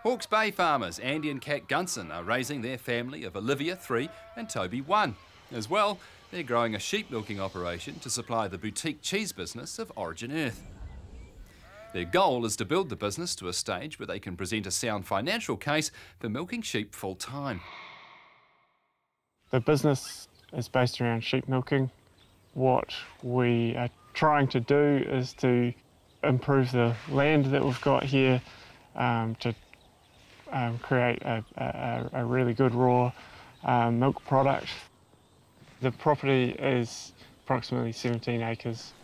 Hawke's Bay farmers Andy and Kat Gunson are raising their family of Olivia, 3, and Toby, 1. As well, they're growing a sheep milking operation to supply the boutique cheese business of Origin Earth. Their goal is to build the business to a stage where they can present a sound financial case for milking sheep full-time. The business is based around sheep milking. What we are trying to do is to improve the land that we've got here to create a really good raw milk product. The property is approximately 17 acres.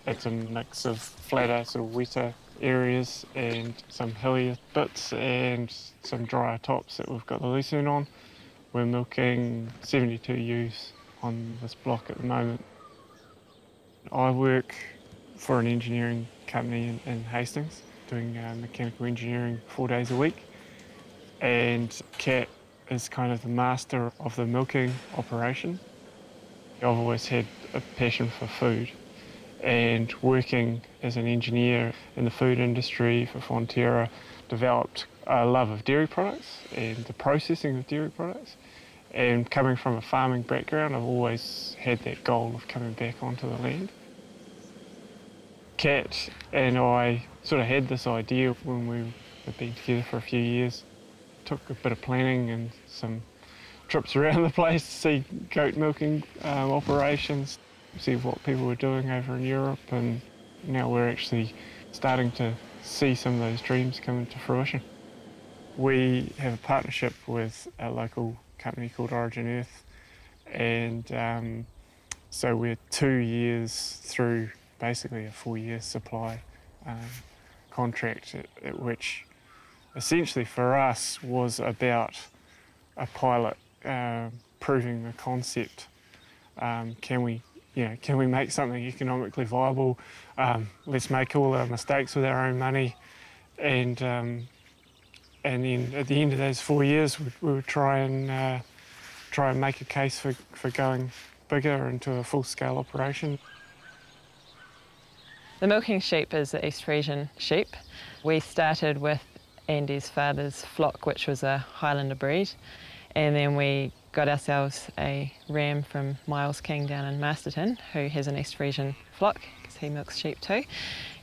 It's a mix of flatter, sort of wetter areas and some hillier bits and some drier tops that we've got the lucerne on. We're milking 72 ewes on this block at the moment. I work for an engineering company in Hastings, doing mechanical engineering 4 days a week. And Kat is kind of the master of the milking operation. I've always had a passion for food, and working as an engineer in the food industry for Fonterra developed a love of dairy products and the processing of dairy products. And coming from a farming background, I've always had that goal of coming back onto the land. Kat and I sort of had this idea when we had been together for a few years. Took a bit of planning and some trips around the place to see goat milking operations, see what people were doing over in Europe, and now we're actually starting to see some of those dreams come into fruition. We have a partnership with a local company called Origin Earth, and so we're 2 years through basically a 4-year supply contract, at which essentially for us was about a pilot proving the concept. Can we make something economically viable? Let's make all our mistakes with our own money, and then at the end of those 4 years, we would try and make a case for going bigger into a full-scale operation. The milking sheep is the East Frisian sheep. We started with Andy's father's flock, which was a Highlander breed, and then we got ourselves a ram from Miles King down in Masterton, who has an East Frisian flock, because he milks sheep too,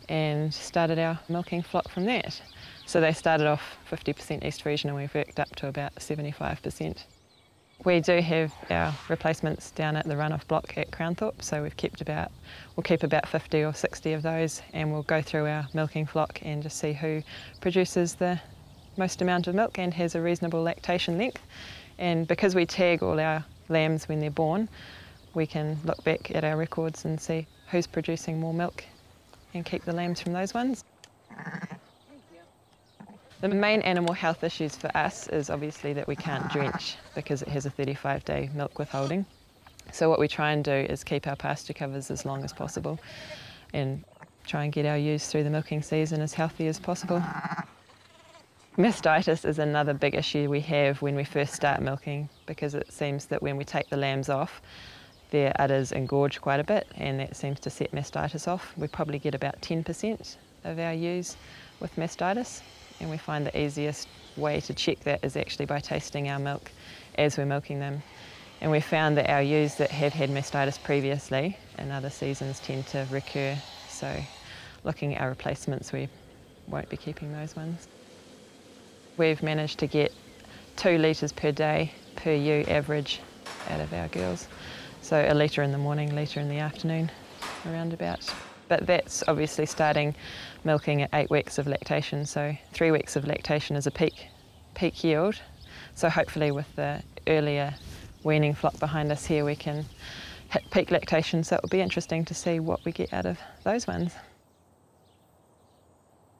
and started our milking flock from that. So they started off 50% East Frisian, and we've worked up to about 75%. We do have our replacements down at the runoff block at Crownthorpe, so we'll keep about 50 or 60 of those, and we'll go through our milking flock and just see who produces the most amount of milk and has a reasonable lactation length. And because we tag all our lambs when they're born, we can look back at our records and see who's producing more milk and keep the lambs from those ones. The main animal health issues for us is obviously that we can't drench because it has a 35-day milk withholding. So what we try and do is keep our pasture covers as long as possible and try and get our ewes through the milking season as healthy as possible. Mastitis is another big issue we have when we first start milking, because it seems that when we take the lambs off, their udders engorge quite a bit, and that seems to set mastitis off. We probably get about 10% of our ewes with mastitis. And we find the easiest way to check that is actually by tasting our milk as we're milking them. And we found that our ewes that have had mastitis previously in other seasons tend to recur. So looking at our replacements, we won't be keeping those ones. We've managed to get 2 litres per day per ewe average out of our girls. So a litre in the morning, litre in the afternoon, around about. But that's obviously starting milking at 8 weeks of lactation, so 3 weeks of lactation is a peak yield. So hopefully with the earlier weaning flock behind us here, we can hit peak lactation, so it will be interesting to see what we get out of those ones.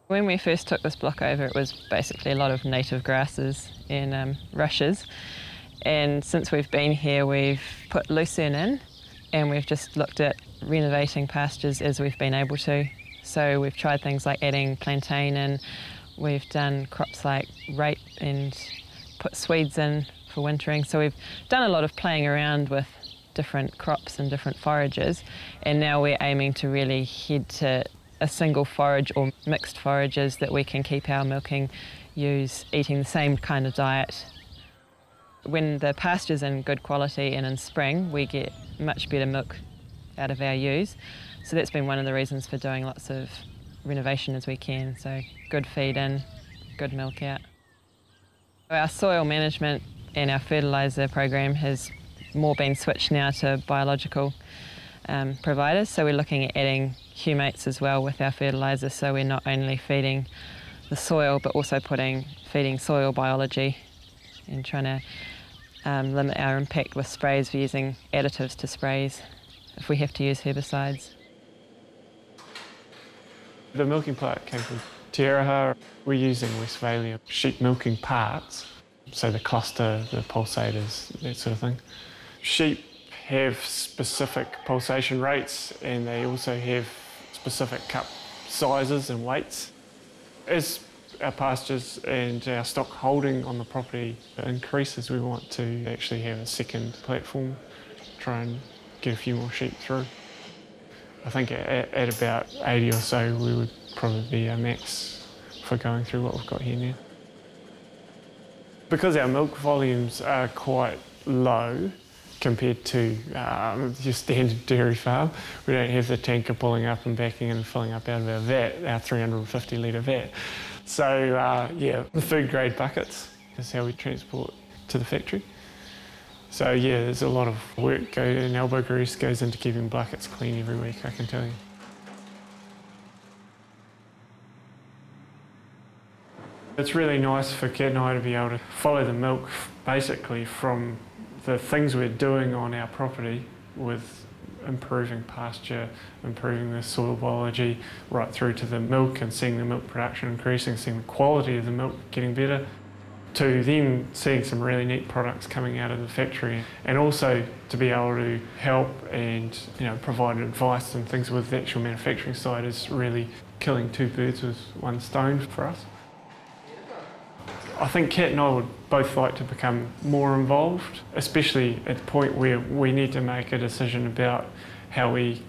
When we first took this block over, it was basically a lot of native grasses and rushes, and since we've been here, we've put lucerne in, and we've just looked at renovating pastures as we've been able to. So we've tried things like adding plantain in, we've done crops like rape and put swedes in for wintering. So we've done a lot of playing around with different crops and different forages, and now we're aiming to really head to a single forage or mixed forages that we can keep our milking ewes eating the same kind of diet. When the pasture's in good quality and in spring, we get much better milk out of our ewes. So that's been one of the reasons for doing lots of renovation as we can. So good feed in, good milk out. Our soil management and our fertiliser program has more been switched now to biological providers. So we're looking at adding humates as well with our fertiliser. So we're not only feeding the soil, but also feeding soil biology and trying to limit our impact with sprays for using additives to sprays if we have to use herbicides. The milking plant came from Te Araha. We're using Westphalia sheep milking parts, so the cluster, the pulsators, that sort of thing. Sheep have specific pulsation rates and they also have specific cup sizes and weights. As our pastures and our stock holding on the property increases, we want to actually have a second platform, try and get a few more sheep through. I think at about 80 or so, we would probably be our max for going through what we've got here now. Because our milk volumes are quite low compared to your standard dairy farm, we don't have the tanker pulling up and backing in and filling up out of our vat, our 350 litre vat. So yeah, the food grade buckets is how we transport to the factory. So yeah, there's a lot of work and elbow grease goes into keeping buckets clean every week, I can tell you. It's really nice for Kat and I to be able to follow the milk basically from the things we're doing on our property with improving pasture, improving the soil biology, right through to the milk and seeing the milk production increasing, seeing the quality of the milk getting better, to then seeing some really neat products coming out of the factory, and also to be able to help and provide advice and things with the actual manufacturing side is really killing two birds with one stone for us. I think Kat and I would both like to become more involved, especially at the point where we need to make a decision about how we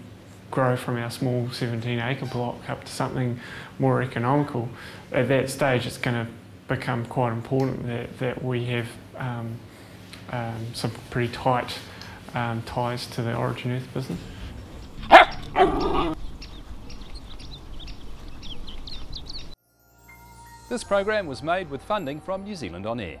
grow from our small 17-acre block up to something more economical. At that stage, it's going to become quite important that we have some pretty tight ties to the Origin Earth business. This program was made with funding from New Zealand On Air.